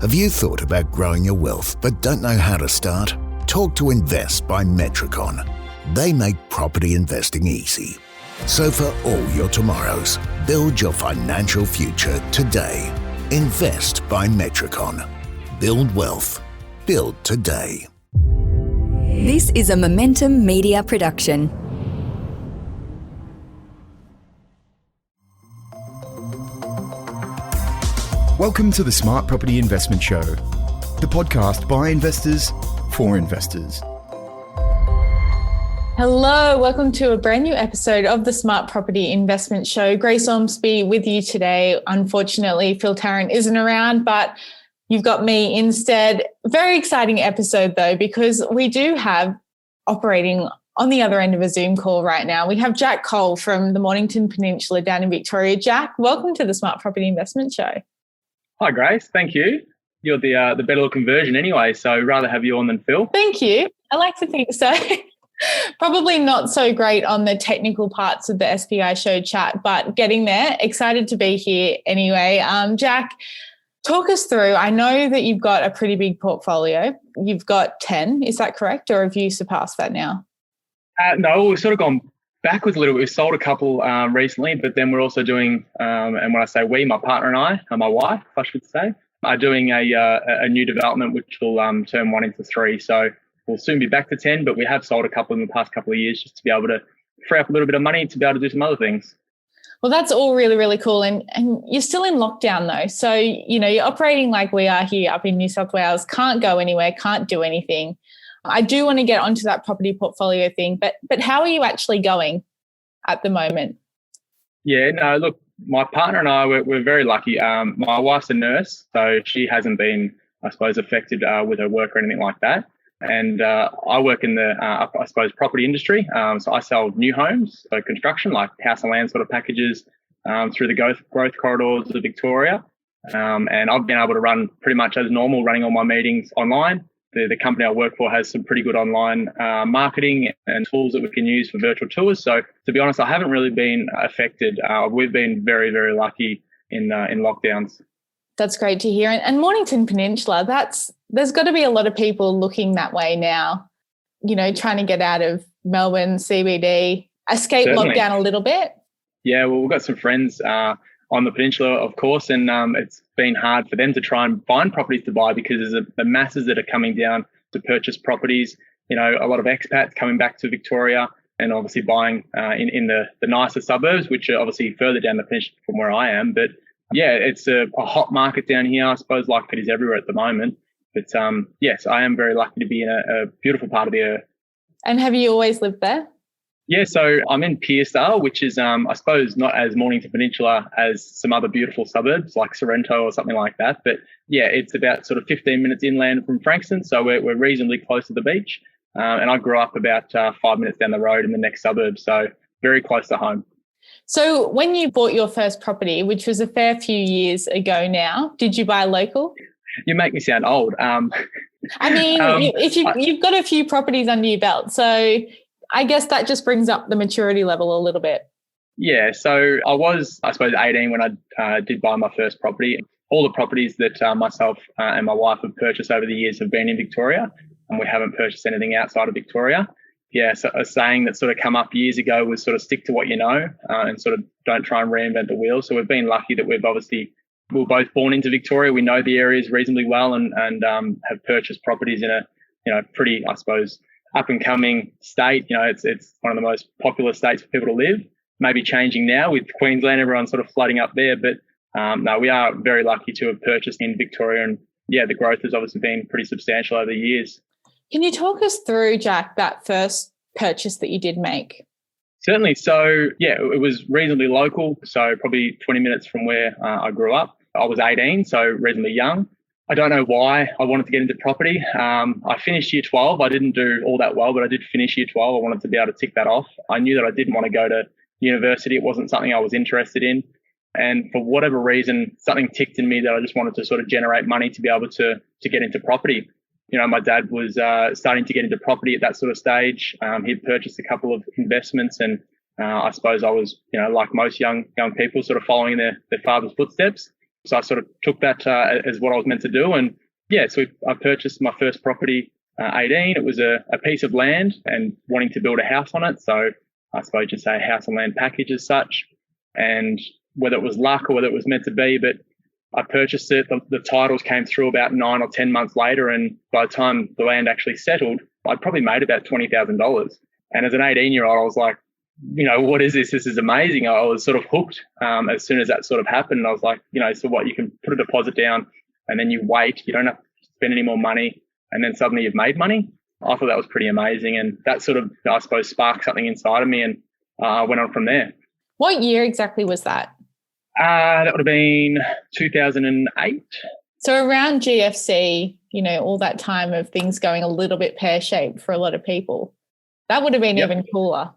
Have you thought about growing your wealth but don't know how to start? Talk to Invest by Metricon. They make property investing easy. So for all your tomorrows, build your financial future today. Invest by Metricon. Build wealth. Build today. This is a Momentum Media production. Welcome to the Smart Property Investment Show, the podcast by investors for investors. Hello, welcome to a brand new episode of the Smart Property Investment Show. Grace Ormsby with you today. Unfortunately, Phil Tarrant isn't around, but you've got me instead. Very exciting episode though, because we do have operating on the other end of a Zoom call right now. We have Jack Cole from the Mornington Peninsula down in Victoria. Jack, welcome to the Smart Property Investment Show. Hi, Grace. Thank you. You're the better looking version anyway, so rather have you on than Phil. Thank you. I like to think so. Probably not so great on the technical parts of the SPI show chat, but getting there. Excited to be here anyway. Jack, talk us through. I know that you've got a pretty big portfolio. You've got 10, is that correct? Or have you surpassed that now? No, we've sort of gone backwards a little bit. We've sold a couple recently, but then we're also doing, and when I say we, my partner and I, and my wife, I should say, are doing a new development which will turn 1 into 3. So we'll soon be back to 10, but we have sold a couple in the past couple of years just to be able to free up a little bit of money to be able to do some other things. Well, that's all really, really cool. And you're still in lockdown though. So, you're operating like we are here up in New South Wales, can't go anywhere, can't do anything. I do want to get onto that property portfolio thing, but how are you actually going at the moment? Yeah, no, look, my partner and I, we're very lucky. My wife's a nurse, so she hasn't been, I suppose, affected with her work or anything like that. And I work in the, I suppose, property industry. So I sell new homes, so construction, like house and land sort of packages through the growth corridors of Victoria. And I've been able to run pretty much as normal, running all my meetings online. The company I work for has some pretty good online marketing and tools that we can use for virtual tours. So to be honest, I haven't really been affected. We've been very, very lucky in lockdowns. That's great to hear. And Mornington Peninsula, there's got to be a lot of people looking that way now, trying to get out of Melbourne, CBD, escape Certainly. Lockdown a little bit. Yeah, well, we've got some friends on the peninsula, of course, and it's been hard for them to try and find properties to buy because there's the masses that are coming down to purchase properties. A lot of expats coming back to Victoria and obviously buying in the nicer suburbs, which are obviously further down the peninsula from where I am. But yeah, it's a hot market down here, I suppose, like it is everywhere at the moment. But yes, I am very lucky to be in a beautiful part of the earth. And have you always lived there? Yeah, so I'm in Pearsdale, which is, I suppose, not as Mornington Peninsula as some other beautiful suburbs like Sorrento or something like that. But yeah, it's about sort of 15 minutes inland from Frankston, so we're reasonably close to the beach. And I grew up about 5 minutes down the road in the next suburb, so very close to home. So when you bought your first property, which was a fair few years ago now, did you buy local? You make me sound old. I mean, if you've got a few properties under your belt, so I guess that just brings up the maturity level a little bit. Yeah, so I was, I suppose, 18 when I did buy my first property. All the properties that myself and my wife have purchased over the years have been in Victoria, and we haven't purchased anything outside of Victoria. Yeah, so a saying that sort of come up years ago was sort of stick to what you know and sort of don't try and reinvent the wheel. So we've been lucky that we were both born into Victoria. We know the areas reasonably well and have purchased properties in a pretty, I suppose, up and coming state. It's one of the most popular states for people to live. Maybe changing now with Queensland, everyone sort of flooding up there. But no, we are very lucky to have purchased in Victoria. And yeah, the growth has obviously been pretty substantial over the years. Can you talk us through, Jack, that first purchase that you did make? Certainly. So yeah, it was reasonably local. So probably 20 minutes from where I grew up. I was 18, so reasonably young. I don't know why I wanted to get into property. I finished year 12. I didn't do all that well, but I did finish year 12. I wanted to be able to tick that off. I knew that I didn't want to go to university. It wasn't something I was interested in. And for whatever reason, something ticked in me that I just wanted to sort of generate money to be able to get into property. My dad was starting to get into property at that sort of stage. He'd purchased a couple of investments and I suppose I was, like most young people, sort of following their father's footsteps. So I sort of took that as what I was meant to do. And yeah, so I purchased my first property 18. It was a piece of land and wanting to build a house on it. So I suppose you'd say a house and land package as such. And whether it was luck or whether it was meant to be, but I purchased it. The titles came through about 9 or 10 months later. And by the time the land actually settled, I'd probably made about $20,000. And as an 18-year-old, I was like, what is this? This is amazing. I was sort of hooked as soon as that sort of happened. And I was like, so what, you can put a deposit down and then you wait. You don't have to spend any more money. And then suddenly you've made money. I thought that was pretty amazing. And that sort of, I suppose, sparked something inside of me, and I went on from there. What year exactly was that? That would have been 2008. So around GFC, all that time of things going a little bit pear-shaped for a lot of people. That would have been even cooler.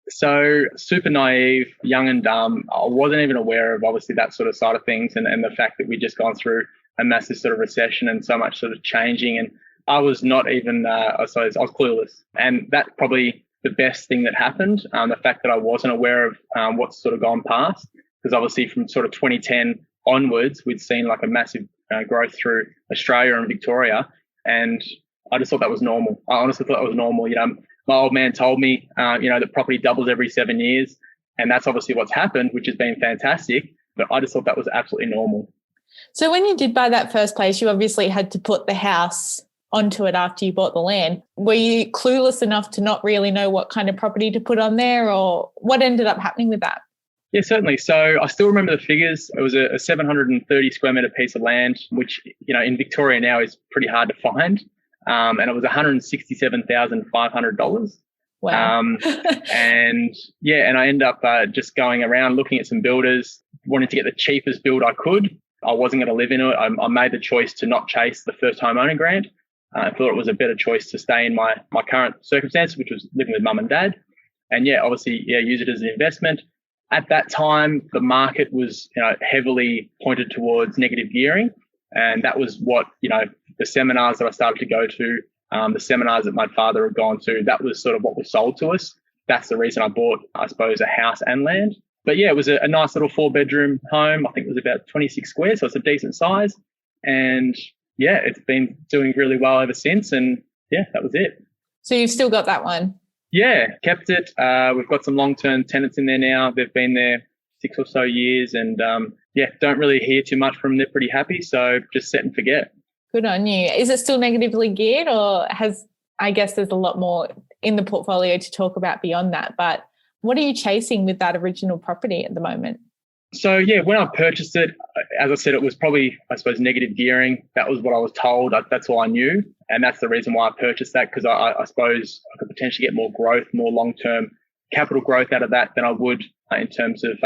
So super naive, young and dumb. I wasn't even aware of obviously that sort of side of things, and the fact that we'd just gone through a massive sort of recession and so much sort of changing. And I was not even, I was clueless. And that's probably the best thing that happened, the fact that I wasn't aware of what's sort of gone past. Because obviously from sort of 2010 onwards, we'd seen like a massive growth through Australia and Victoria. And I just thought that was normal. I honestly thought that was normal. My old man told me, that property doubles every 7 years. And that's obviously what's happened, which has been fantastic. But I just thought that was absolutely normal. So when you did buy that first place, you obviously had to put the house onto it after you bought the land. Were you clueless enough to not really know what kind of property to put on there, or what ended up happening with that? Yeah, certainly. So I still remember the figures. It was a 730 square metre piece of land, which, in Victoria now is pretty hard to find. And it was $167,500. Wow. And I ended up just going around looking at some builders, wanting to get the cheapest build I could. I wasn't going to live in it. I made the choice to not chase the first home owner grant. I thought it was a better choice to stay in my current circumstance, which was living with mum and dad. And obviously, use it as an investment. At that time, the market was, heavily pointed towards negative gearing. And that was what, the seminars that I started to go to, the seminars that my father had gone to, that was sort of what was sold to us. That's the reason I bought, I suppose, a house and land. But it was a nice little 4-bedroom home. I think it was about 26 squares, so it's a decent size. And it's been doing really well ever since. And that was it. So you've still got that one? Yeah, kept it. We've got some long-term tenants in there now. They've been there 6 or so years, and don't really hear too much from them. They're pretty happy, so just set and forget. Good on you. Is it still negatively geared, or I guess there's a lot more in the portfolio to talk about beyond that, but what are you chasing with that original property at the moment? So, when I purchased it, as I said, it was probably, I suppose, negative gearing. That was what I was told. That's all I knew. And that's the reason why I purchased that, because I suppose I could potentially get more growth, more long-term capital growth out of that than I would in terms of,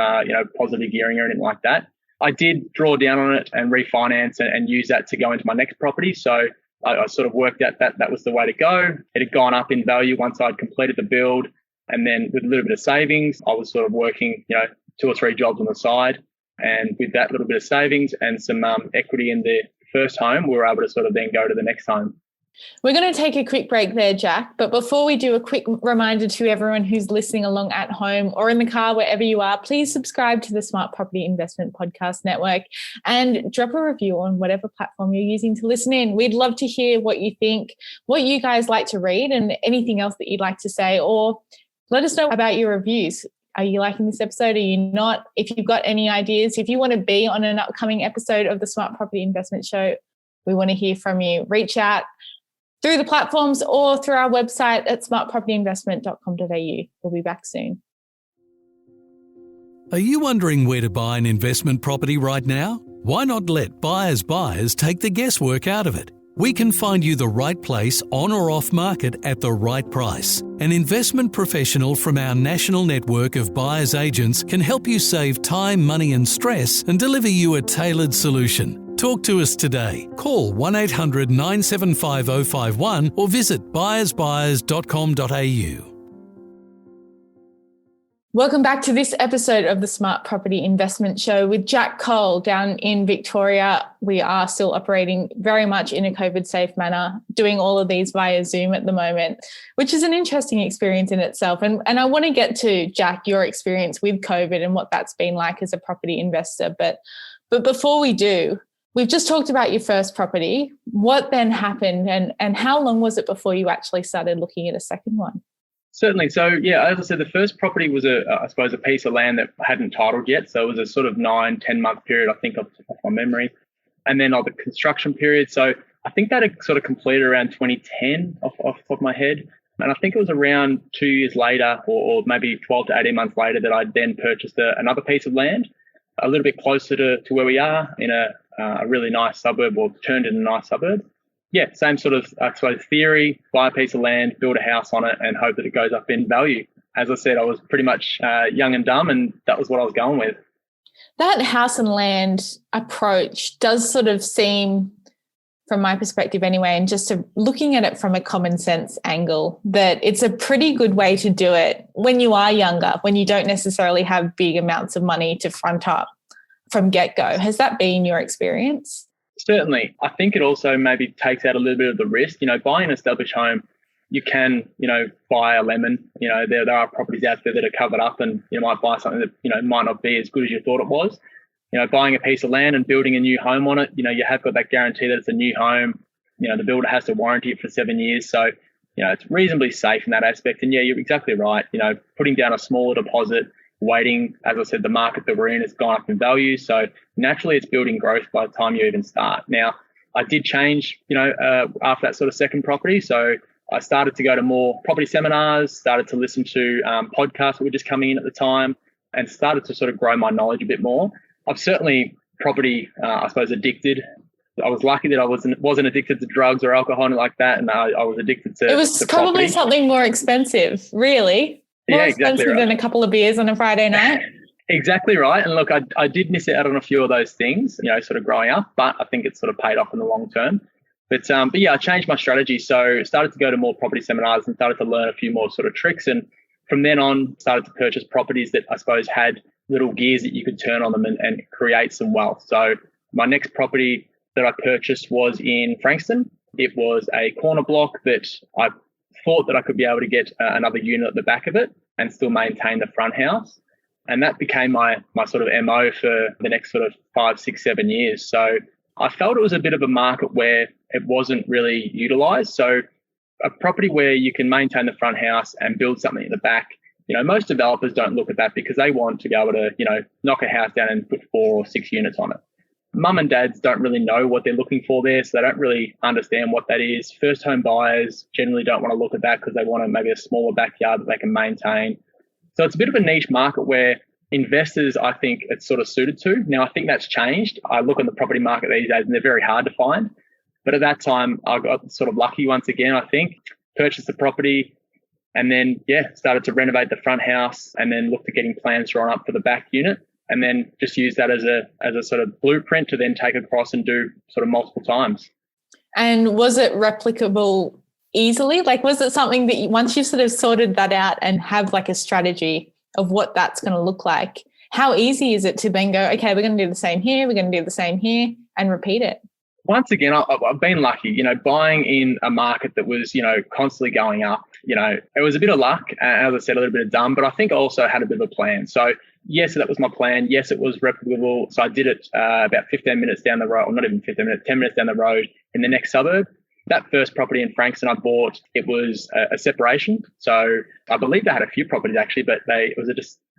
positive gearing or anything like that. I did draw down on it and refinance and use that to go into my next property. So I sort of worked out that was the way to go. It had gone up in value once I'd completed the build. And then with a little bit of savings, I was sort of working, 2 or 3 jobs on the side. And with that little bit of savings and some equity in the first home, we were able to sort of then go to the next home. We're going to take a quick break there, Jack. But before we do, a quick reminder to everyone who's listening along at home or in the car, wherever you are, please subscribe to the Smart Property Investment Podcast Network and drop a review on whatever platform you're using to listen in. We'd love to hear what you think, what you guys like to read, and anything else that you'd like to say, or let us know about your reviews. Are you liking this episode? Are you not? If you've got any ideas, if you want to be on an upcoming episode of the Smart Property Investment Show, we want to hear from you. Reach out through the platforms or through our website at smartpropertyinvestment.com.au. We'll be back soon. Are you wondering where to buy an investment property right now? Why not let Buyers take the guesswork out of it? We can find you the right place on or off market at the right price. An investment professional from our national network of buyers agents can help you save time, money and stress and deliver you a tailored solution. Talk to us today. Call 1800 975 051 or visit buyersbuyers.com.au. Welcome back to this episode of the Smart Property Investment Show with Jack Cole down in Victoria. We are still operating very much in a COVID-safe manner, doing all of these via Zoom at the moment, which is an interesting experience in itself. And I want to get to, Jack, your experience with COVID and what that's been like as a property investor. But But before we do, we've just talked about your first property. What then happened, and how long was it before you actually started looking at a second one? Certainly. So, yeah, as I said, the first property was a piece of land that hadn't titled yet. So it was a sort of 9-10 month period, I think, off my memory. And then the construction period. So I think that had sort of completed around 2010 off the top of my head. And I think it was around 2 years later or maybe 12 to 18 months later that I then purchased another piece of land a little bit closer to where we are in a really nice suburb, or turned into a nice suburb. Yeah, same sort of, I suppose, theory: buy a piece of land, build a house on it, and hope that it goes up in value. As I said, I was pretty much young and dumb, and that was what I was going with. That house and land approach does sort of seem, from my perspective anyway, and just looking at it from a common sense angle, that it's a pretty good way to do it when you are younger, when you don't necessarily have big amounts of money to front up from get-go. Has that been your experience? Certainly. I think it also maybe takes out a little bit of the risk. Buying an established home, you can, buy a lemon. There are properties out there that are covered up, and you might buy something that, might not be as good as you thought it was. Buying a piece of land and building a new home on it, you have got that guarantee that it's a new home. The builder has to warranty it for 7 years. So, it's reasonably safe in that aspect. And yeah, you're exactly right. Putting down a smaller deposit, waiting, as I said, the market that we're in has gone up in value. So naturally it's building growth by the time you even start. Now, I did change, after that sort of second property. So I started to go to more property seminars, started to listen to podcasts that were just coming in at the time, and started to sort of grow my knowledge a bit more. I've certainly property, I suppose, addicted. I was lucky that I wasn't addicted to drugs or alcohol and like that, and I was addicted to. It was to probably property. Something more expensive, really. More expensive right. than a couple of beers on a Friday night. Exactly right. And look, I did miss out on a few of those things, sort of growing up, but I think it's sort of paid off in the long term. But yeah, I changed my strategy. So started to go to more property seminars and started to learn a few more sort of tricks. And from then on, started to purchase properties that I suppose had little gears that you could turn on them and create some wealth. So my next property that I purchased was in Frankston. It was a corner block that I thought that I could be able to get another unit at the back of it and still maintain the front house. And that became my sort of MO for the next sort of 5, 6, 7 years. So I felt it was a bit of a market where it wasn't really utilised. So a property where you can maintain the front house and build something at the back, most developers don't look at that because they want to be able to, knock a house down and put 4 or 6 units on it. Mum and dads don't really know what they're looking for there, so they don't really understand what that is. First home buyers generally don't want to look at that because they want maybe a smaller backyard that they can maintain. So it's a bit of a niche market where investors, I think, it's sort of suited to. Now, I think that's changed. I look at the property market these days and they're very hard to find. But at that time, I got sort of lucky once again, I think. Purchased the property and then, started to renovate the front house and then looked at getting plans drawn up for the back unit. And then just use that as a sort of blueprint to then take across and do sort of multiple times. And was it replicable easily? Like, was it something that once you sort of sorted that out and have like a strategy of what that's going to look like, how easy is it to then go, okay, we're going to do the same here, we're going to do the same here, and repeat it? Once again, I've been lucky, buying in a market that was, constantly going up. It was a bit of luck, as I said, a little bit of dumb, but I think I also had a bit of a plan. So yes, that was my plan. Yes, it was replicable. So I did it about 15 minutes down the road, or not even 15 minutes, 10 minutes down the road in the next suburb. That first property in Frankston I bought, it was a separation. So I believe they had a few properties actually, but it was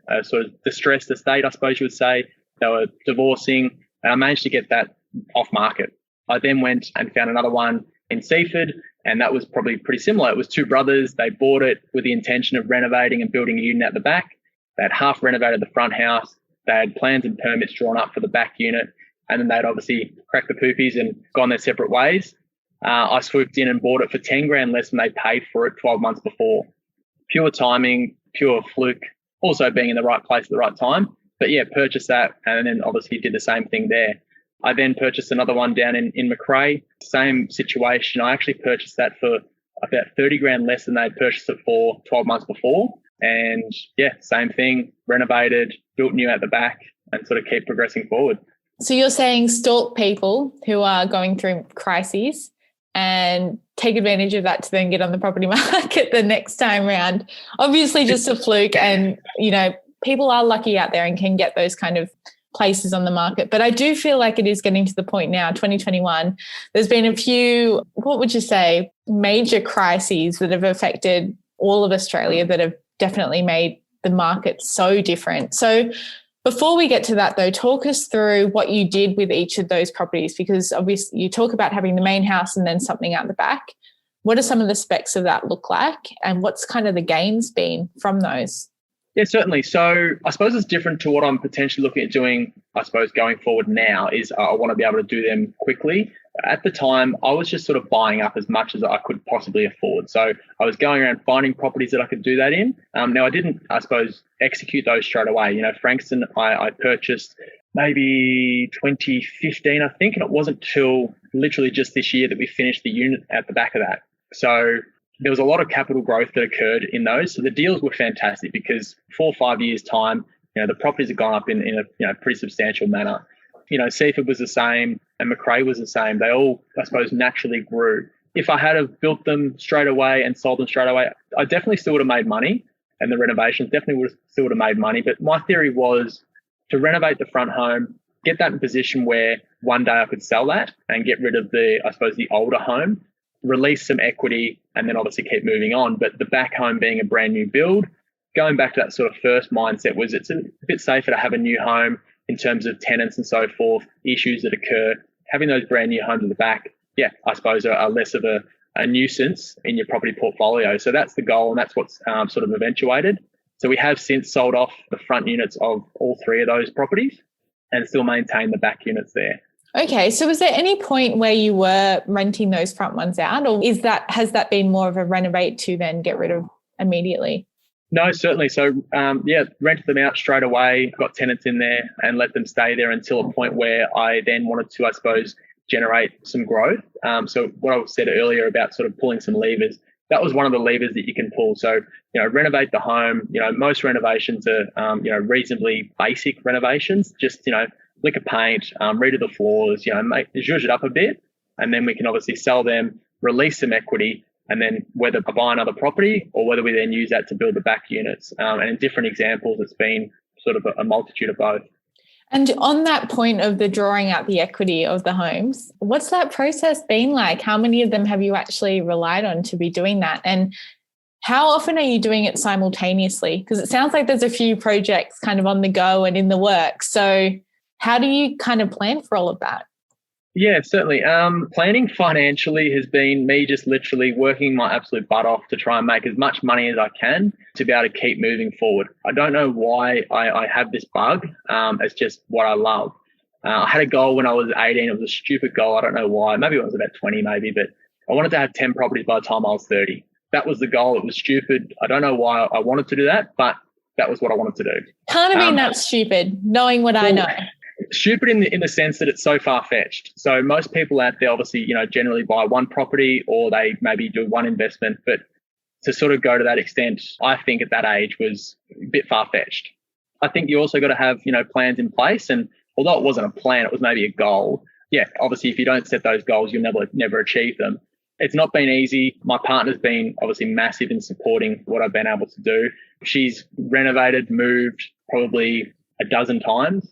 a sort of distressed estate, I suppose you would say. They were divorcing, and I managed to get that off market. I then went and found another one in Seaford, and that was probably pretty similar. It was two brothers. They bought it with the intention of renovating and building a unit at the back. They had half renovated the front house. They had plans and permits drawn up for the back unit, and then they'd obviously cracked the poopies and gone their separate ways. I swooped in and bought it for 10 grand less than they paid for it 12 months before. Pure timing, pure fluke, also being in the right place at the right time. But yeah, purchased that and then obviously did the same thing there. I then purchased another one down in Macrae, same situation. I actually purchased that for about 30 grand less than they'd purchased it for 12 months before. And yeah, same thing, renovated, built new at the back and sort of keep progressing forward. So you're saying stalk people who are going through crises and take advantage of that to then get on the property market the next time round. Obviously just a fluke, and, people are lucky out there and can get those kind of places on the market. But I do feel like it is getting to the point now, 2021, there's been a few, what would you say, major crises that have affected all of Australia that have definitely made the market so different. So before we get to that though, talk us through what you did with each of those properties, because obviously you talk about having the main house and then something out the back. What are some of the specs of that look like, and what's kind of the gains been from those? Yeah, certainly. So I suppose it's different to what I'm potentially looking at doing, I suppose, going forward now is I want to be able to do them quickly. At the time, I was just sort of buying up as much as I could possibly afford. So I was going around finding properties that I could do that in. Now, I didn't, I suppose, execute those straight away. Frankston, I purchased maybe 2015, I think, and it wasn't till literally just this year that we finished the unit at the back of that. So there was a lot of capital growth that occurred in those. So the deals were fantastic because 4 or 5 years' time, the properties have gone up in a pretty substantial manner. Seaford was the same and Macrae was the same. They all, I suppose, naturally grew. If I had have built them straight away and sold them straight away, I definitely still would have made money, and the renovations definitely still would have made money. But my theory was to renovate the front home, get that in a position where one day I could sell that and get rid of the older home, release some equity, and then obviously keep moving on. But the back home being a brand new build, going back to that sort of first mindset was it's a bit safer to have a new home in terms of tenants and so forth, issues that occur. Having those brand new homes at the back, I suppose are less of a nuisance in your property portfolio. So that's the goal, and that's what's sort of eventuated. So we have since sold off the front units of all 3 of those properties and still maintain the back units there. Okay, so was there any point where you were renting those front ones out, or has that been more of a renovate to then get rid of immediately? No, certainly. So, rented them out straight away, got tenants in there and let them stay there until a point where I then wanted to, I suppose, generate some growth. So what I said earlier about sort of pulling some levers, that was one of the levers that you can pull. So, renovate the home. Most renovations are, reasonably basic renovations, just, lick of paint, redo the floors, zhuzh it up a bit, and then we can obviously sell them, release some equity, and then whether buy another property or whether we then use that to build the back units. And in different examples, it's been sort of a multitude of both. And on that point of the drawing out the equity of the homes, what's that process been like? How many of them have you actually relied on to be doing that? And how often are you doing it simultaneously? Because it sounds like there's a few projects kind of on the go and in the works. So how do you kind of plan for all of that? Yeah, certainly. Planning financially has been me just literally working my absolute butt off to try and make as much money as I can to be able to keep moving forward. I don't know why I have this bug. It's just what I love. I had a goal when I was 18. It was a stupid goal. I don't know why. Maybe it was about 20 maybe, but I wanted to have 10 properties by the time I was 30. That was the goal. It was stupid. I don't know why I wanted to do that, but that was what I wanted to do. Can't have been that stupid, knowing what I know. Stupid in the sense that it's so far-fetched. So most people out there obviously, generally buy one property or they maybe do one investment, but to sort of go to that extent, I think at that age was a bit far-fetched. I think you also got to have, plans in place. And although it wasn't a plan, it was maybe a goal. Yeah, obviously if you don't set those goals, you'll never achieve them. It's not been easy. My partner's been obviously massive in supporting what I've been able to do. She's renovated, moved probably a dozen times.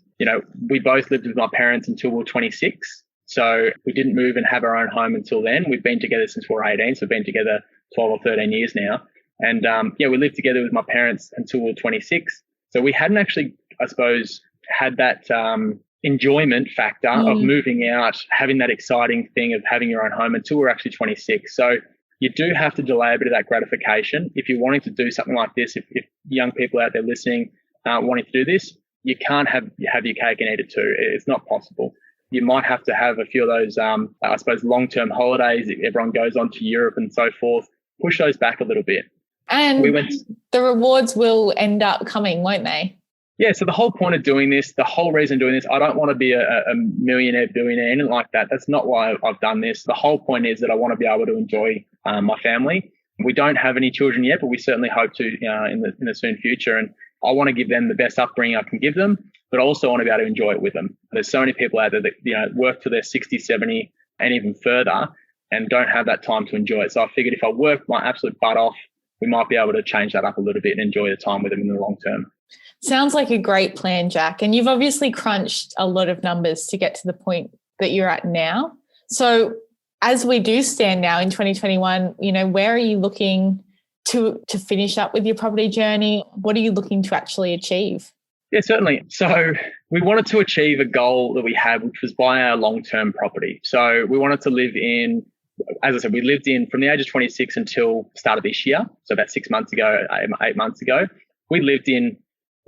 We both lived with my parents until we were 26. So we didn't move and have our own home until then. We've been together since we were 18. So we've been together 12 or 13 years now. And we lived together with my parents until we were 26. So we hadn't actually, I suppose, had that enjoyment factor of moving out, having that exciting thing of having your own home until we're actually 26. So you do have to delay a bit of that gratification. If you're wanting to do something like this, if young people out there listening wanting to do this, you can't have your cake and eat it too. It's not possible. You might have to have a few of those, I suppose, long-term holidays. Everyone goes on to Europe and so forth. Push those back a little bit. And the rewards will end up coming, won't they? Yeah, so the whole point of doing this, the whole reason doing this, I don't want to be a millionaire, billionaire, anything like that. That's not why I've done this. The whole point is that I want to be able to enjoy my family. We don't have any children yet, but we certainly hope to in the soon future. And I want to give them the best upbringing I can give them, but I also want to be able to enjoy it with them. There's so many people out there that work till they're 60, 70 and even further and don't have that time to enjoy it. So I figured if I work my absolute butt off, we might be able to change that up a little bit and enjoy the time with them in the long term. Sounds like a great plan, Jack. And you've obviously crunched a lot of numbers to get to the point that you're at now. So as we do stand now in 2021, where are you looking to finish up with your property journey? What are you looking to actually achieve? Yeah, certainly. So we wanted to achieve a goal that we had, which was buy our long-term property. So we wanted to live in, as I said, we lived in from the age of 26 until the start of this year. So about 6 months ago, 8 months ago, we lived in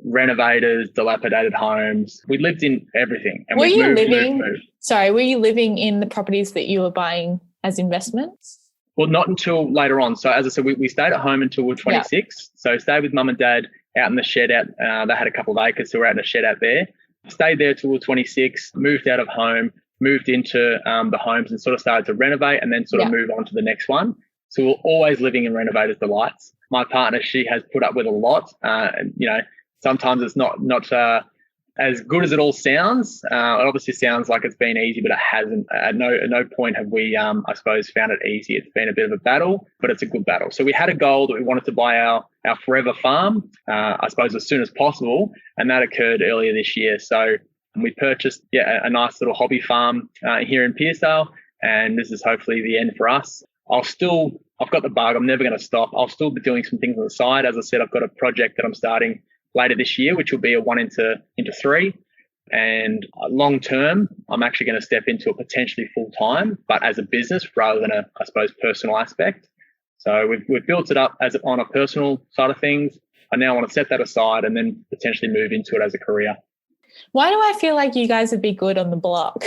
renovators, dilapidated homes. We lived in everything. And were you living in the properties that you were buying as investments? Well, not until later on. So as I said, we stayed at home until we were 26. Yeah. So stayed with mum and dad out in the shed out. They had a couple of acres, so we're out in a shed out there. Stayed there till we were 26, moved out of home, moved into the homes and sort of started to renovate and then sort of move on to the next one. So we're always living in renovators' delights. My partner, she has put up with a lot. And, sometimes it's not as good as it all sounds. It obviously sounds like it's been easy, but it hasn't. At no point have we, I suppose, found it easy. It's been a bit of a battle, but it's a good battle. So we had a goal that we wanted to buy our forever farm, I suppose, as soon as possible, and that occurred earlier this year. So we purchased a nice little hobby farm here in Pearsdale, and this is hopefully the end for us. I've got the bug. I'm never going to stop. I'll still be doing some things on the side. As I said, I've got a project that I'm starting later this year, which will be a 1 into 3. And long term, I'm actually going to step into it potentially full time, but as a business rather than a, I suppose, personal aspect. So we've built it up as on a personal side of things. I now want to set that aside and then potentially move into it as a career. Why do I feel like you guys would be good on the block?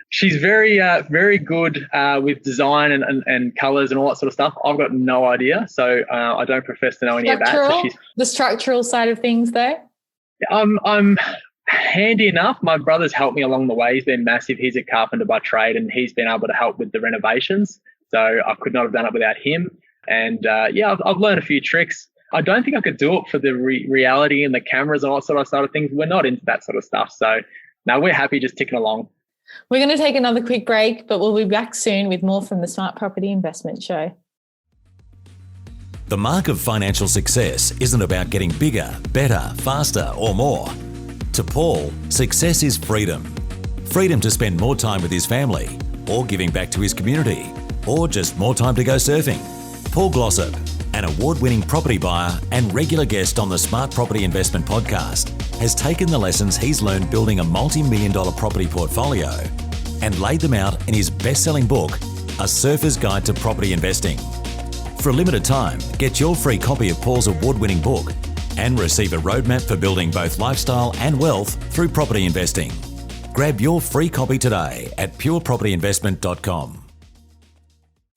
She's very, very good with design and colours and all that sort of stuff. I've got no idea, so I don't profess to know any of that. So the structural side of things, though? I'm handy enough. My brother's helped me along the way. He's been massive. He's a carpenter by trade, and he's been able to help with the renovations. So I could not have done it without him. And I've learned a few tricks. I don't think I could do it for the reality and the cameras and all that sort of things. We're not into that sort of stuff. So no, we're happy just ticking along. We're going to take another quick break, but we'll be back soon with more from the Smart Property Investment Show. The mark of financial success isn't about getting bigger, better, faster, or more. To Paul, success is freedom. Freedom to spend more time with his family, or giving back to his community, or just more time to go surfing. Paul Glossop, an award-winning property buyer and regular guest on the Smart Property Investment Podcast, has taken the lessons he's learned building a multi-million-dollar property portfolio and laid them out in his best-selling book, A Surfer's Guide to Property Investing. For a limited time, get your free copy of Paul's award-winning book and receive a roadmap for building both lifestyle and wealth through property investing. Grab your free copy today at purepropertyinvestment.com.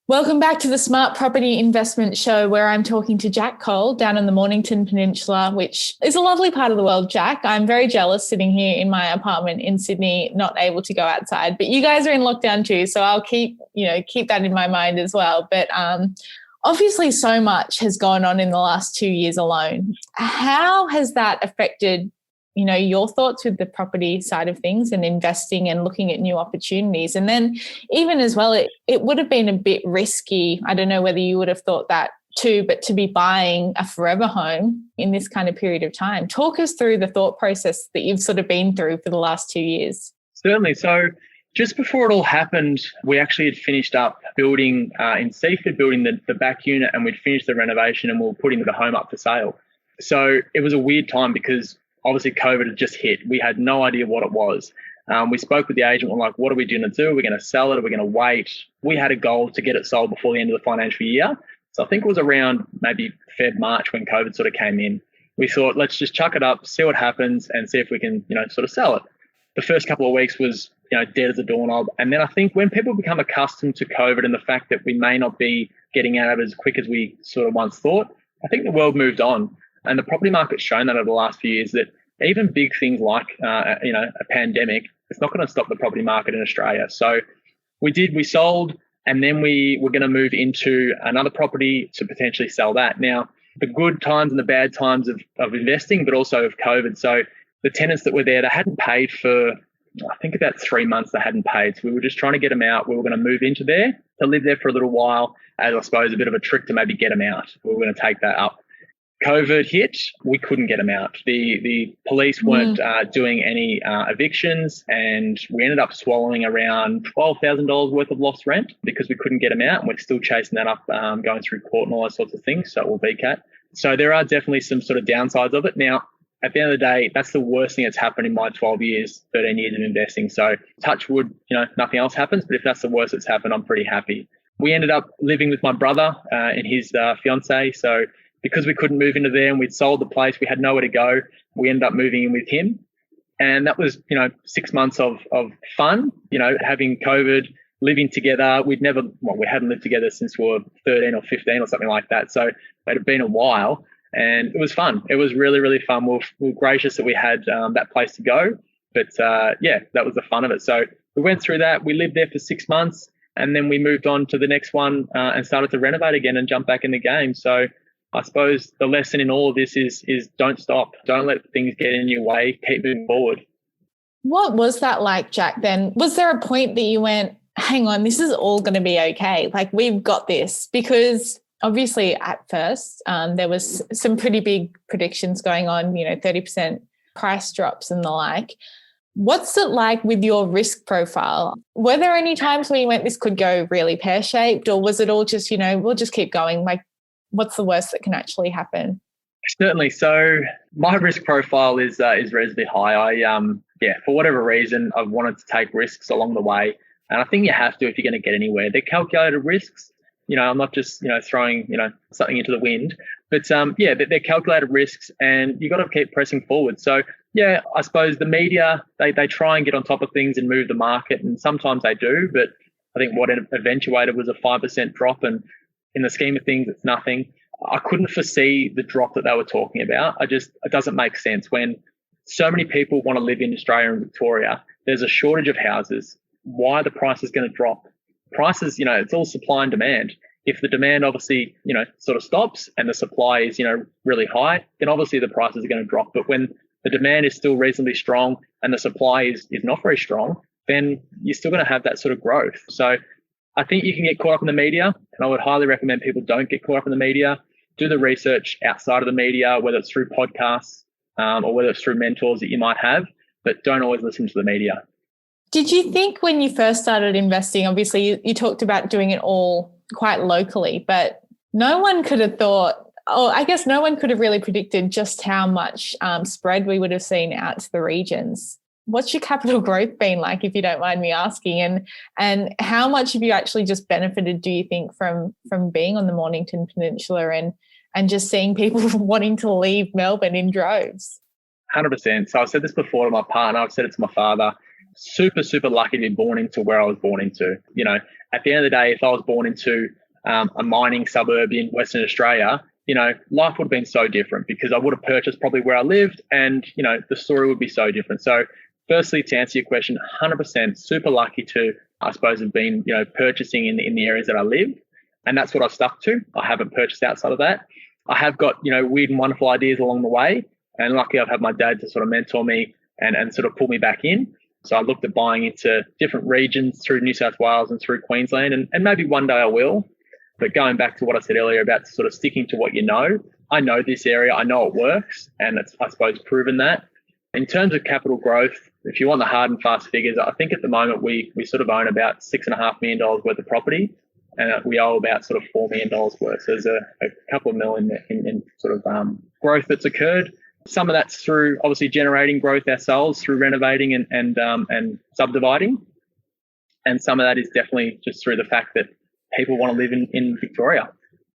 Welcome back to the Smart Property Investment Show, where I'm talking to Jack Cole down in the Mornington Peninsula, which is a lovely part of the world, Jack. I'm very jealous sitting here in my apartment in Sydney, not able to go outside. But you guys are in lockdown too, so I'll keep that in my mind as well. But obviously so much has gone on in the last 2 years alone. How has that affected your thoughts with the property side of things and investing and looking at new opportunities? And then even as well, it would have been a bit risky. I don't know whether you would have thought that too, but to be buying a forever home in this kind of period of time. Talk us through the thought process that you've sort of been through for the last 2 years. Certainly. So just before it all happened, we actually had finished up building in Seaford, building the back unit, and we'd finished the renovation and we were putting the home up for sale. So it was a weird time because obviously COVID had just hit. We had no idea what it was. We spoke with the agent. We're like, what are we going to do? Are we going to sell it? Are we going to wait? We had a goal to get it sold before the end of the financial year. So I think it was around maybe March when COVID sort of came in. We thought, let's just chuck it up, see what happens and see if we can, sort of sell it. The first couple of weeks was, dead as a doorknob. And then I think when people become accustomed to COVID and the fact that we may not be getting out of it as quick as we sort of once thought, I think the world moved on. And the property market's shown that over the last few years that even big things like, a pandemic, it's not going to stop the property market in Australia. So we sold, and then we were going to move into another property to potentially sell that. Now, the good times and the bad times of investing, but also of COVID. So the tenants that were there, they hadn't paid for, I think about 3 months they hadn't paid. So we were just trying to get them out. We were going to move into there to live there for a little while as, I suppose, a bit of a trick to maybe get them out. We were going to take that up. COVID hit, we couldn't get them out. The police weren't doing any evictions, and we ended up swallowing around $12,000 worth of lost rent because we couldn't get them out, and we're still chasing that up, going through court and all those sorts of things. So we'll VCAT. So there are definitely some sort of downsides of it. Now, at the end of the day, that's the worst thing that's happened in my 13 years of investing. So touch wood, nothing else happens. But if that's the worst that's happened, I'm pretty happy. We ended up living with my brother and his fiance. So because we couldn't move into there and we'd sold the place, we had nowhere to go. We ended up moving in with him. And that was, 6 months of fun, having COVID, living together. We hadn't lived together since we were 13 or 15 or something like that. So it had been a while. And it was fun. It was really, really fun. We were gracious that we had that place to go. But that was the fun of it. So we went through that. We lived there for 6 months, and then we moved on to the next one and started to renovate again and jump back in the game. So I suppose the lesson in all of this is don't stop. Don't let things get in your way. Keep moving forward. What was that like, Jack, then? Was there a point that you went, hang on, this is all going to be okay? Like, we've got this? Because obviously, at first, there was some pretty big predictions going on, 30% price drops and the like. What's it like with your risk profile? Were there any times where you went, this could go really pear-shaped, or was it all just, we'll just keep going? Like, what's the worst that can actually happen? Certainly. So my risk profile is reasonably high. For whatever reason, I've wanted to take risks along the way. And I think you have to if you're going to get anywhere. They're calculated risks. I'm not just, throwing, something into the wind, but they're calculated risks, and you got to keep pressing forward. So I suppose the media, they try and get on top of things and move the market, and sometimes they do, but I think what eventuated was a 5% drop, and in the scheme of things, it's nothing. I couldn't foresee the drop that they were talking about. It doesn't make sense when so many people want to live in Australia and Victoria. There's a shortage of houses. Why the price is going to drop? Prices, it's all supply and demand. If the demand obviously, sort of stops and the supply is, really high, then obviously the prices are going to drop. But when the demand is still reasonably strong and the supply is not very strong, then you're still going to have that sort of growth. So I think you can get caught up in the media, and I would highly recommend people don't get caught up in the media. Do the research outside of the media, whether it's through podcasts or whether it's through mentors that you might have, but don't always listen to the media. Did you think when you first started investing, obviously you talked about doing it all quite locally, but no one could have thought, I guess no one could have really predicted just how much spread we would have seen out to the regions. What's your capital growth been like, if you don't mind me asking? And how much have you actually just benefited, do you think, from being on the Mornington Peninsula and just seeing people wanting to leave Melbourne in droves? 100%. So I've said this before to my partner. I've said it to my father. Super, super lucky to be born into where I was born into. At the end of the day, if I was born into a mining suburb in Western Australia, life would have been so different because I would have purchased probably where I lived, and, the story would be so different. So firstly, to answer your question, 100% super lucky to, I suppose, have been, purchasing in the areas that I live. And that's what I've stuck to. I haven't purchased outside of that. I have got, weird and wonderful ideas along the way. And luckily I've had my dad to sort of mentor me and sort of pull me back in. So I looked at buying into different regions through New South Wales and through Queensland, and maybe one day I will. But going back to what I said earlier about sort of sticking to what I know this area, I know it works, and it's, I suppose, proven that. In terms of capital growth, if you want the hard and fast figures, I think at the moment we sort of own about $6.5 million worth of property, and we owe about sort of $4 million worth. So there's a couple of million in sort of growth that's occurred. Some of that's through obviously generating growth ourselves through renovating and subdividing. And some of that is definitely just through the fact that people want to live in Victoria.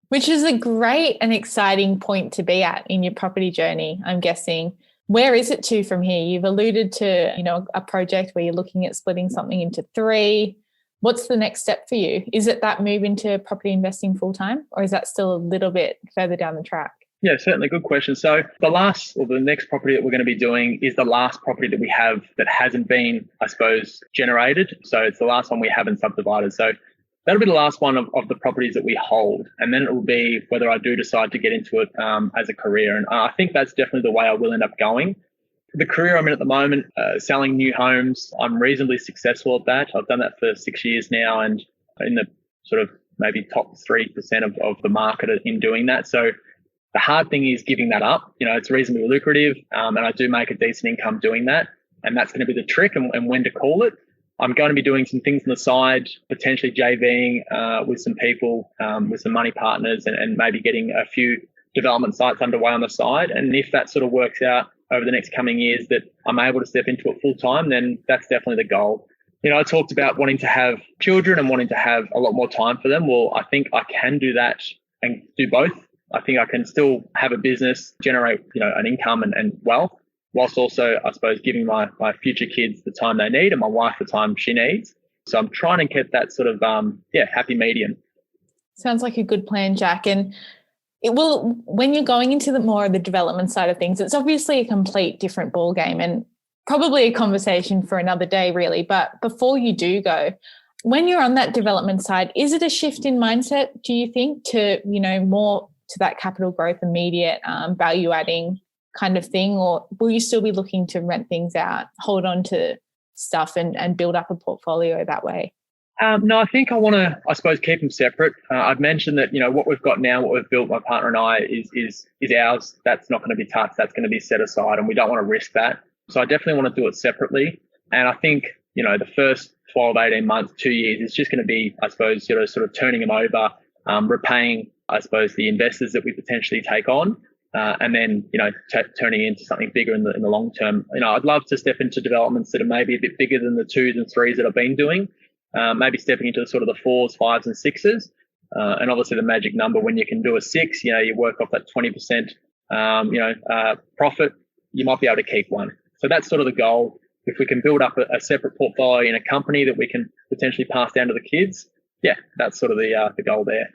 Which is a great and exciting point to be at in your property journey, I'm guessing. Where is it to from here? You've alluded to, a project where you're looking at splitting something into 3. What's the next step for you? Is it that move into property investing full time, or is that still a little bit further down the track? Yeah, certainly. Good question. So the next property that we're going to be doing is the last property that we have that hasn't been, I suppose, generated. So it's the last one we haven't subdivided. So that'll be the last one of the properties that we hold. And then it will be whether I do decide to get into it as a career. And I think that's definitely the way I will end up going. The career I'm in at the moment, selling new homes, I'm reasonably successful at that. I've done that for 6 years now, and in the sort of maybe top 3% of the market in doing that. So The hard thing is giving that up. It's reasonably lucrative, and I do make a decent income doing that. And that's going to be the trick and when to call it. I'm going to be doing some things on the side, potentially JVing with some people, with some money partners, and maybe getting a few development sites underway on the side. And if that sort of works out over the next coming years that I'm able to step into it full time, then that's definitely the goal. I talked about wanting to have children and wanting to have a lot more time for them. Well, I think I can do that and do both. I think I can still have a business, generate, an income and wealth, whilst also, I suppose, giving my future kids the time they need and my wife the time she needs. So I'm trying to get that sort of, happy medium. Sounds like a good plan, Jack. And when you're going into more of the development side of things, it's obviously a complete different ball game and probably a conversation for another day, really. But before you do go, when you're on that development side, is it a shift in mindset, do you think, to, more to that capital growth, immediate value adding kind of thing? Or will you still be looking to rent things out, hold on to stuff and build up a portfolio that way? No, I think I want to, I suppose, keep them separate. I've mentioned that, what we've got now, what we've built, my partner and I, is ours. That's not going to be touched. That's going to be set aside, and we don't want to risk that. So I definitely want to do it separately. And I think, the first 12, 18 months, 2 years, it's just going to be, I suppose, sort of turning them over, repaying, I suppose, the investors that we potentially take on, and then, turning into something bigger in the long term. I'd love to step into developments that are maybe a bit bigger than the 2s and 3s that I've been doing. Maybe stepping into sort of the 4s, 5s and 6s. And obviously the magic number when you can do a 6, you work off that 20%, profit, you might be able to keep one. So that's sort of the goal. If we can build up a separate portfolio in a company that we can potentially pass down to the kids, that's sort of the goal there.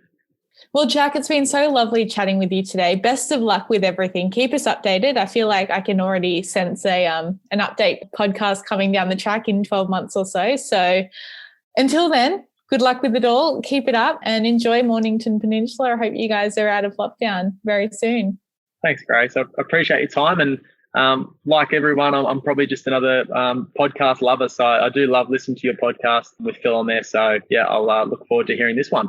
Well, Jack, it's been so lovely chatting with you today. Best of luck with everything. Keep us updated. I feel like I can already sense an update podcast coming down the track in 12 months or so. So until then, good luck with it all. Keep it up and enjoy Mornington Peninsula. I hope you guys are out of lockdown very soon. Thanks, Grace. I appreciate your time. And like everyone, I'm probably just another podcast lover. So I do love listening to your podcast with Phil on there. So, I'll look forward to hearing this one.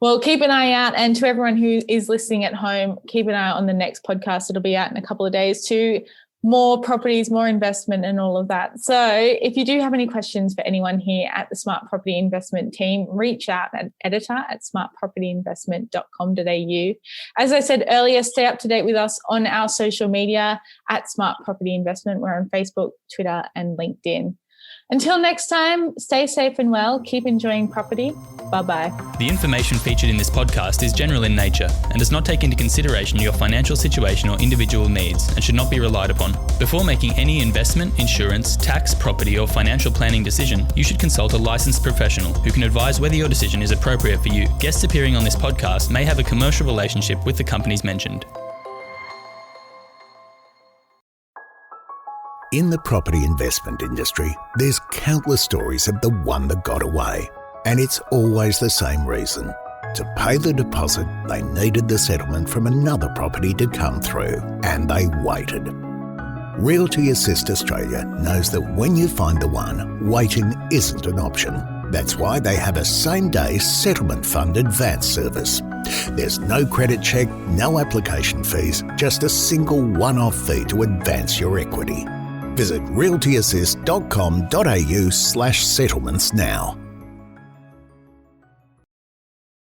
Well, keep an eye out. And to everyone who is listening at home, keep an eye out on the next podcast. It'll be out in a couple of days too. More properties, more investment and all of that. So if you do have any questions for anyone here at the Smart Property Investment team, reach out at editor@smartpropertyinvestment.com.au. As I said earlier, stay up to date with us on our social media at Smart Property Investment. We're on Facebook, Twitter and LinkedIn. Until next time, stay safe and well. Keep enjoying property. Bye-bye. The information featured in this podcast is general in nature and does not take into consideration your financial situation or individual needs and should not be relied upon. Before making any investment, insurance, tax, property or financial planning decision, you should consult a licensed professional who can advise whether your decision is appropriate for you. Guests appearing on this podcast may have a commercial relationship with the companies mentioned. In the property investment industry, there's countless stories of the one that got away. And it's always the same reason. To pay the deposit, they needed the settlement from another property to come through, and they waited. Realty Assist Australia knows that when you find the one, waiting isn't an option. That's why they have a same-day settlement fund advance service. There's no credit check, no application fees, just a single one-off fee to advance your equity. Visit realtyassist.com.au/settlements now.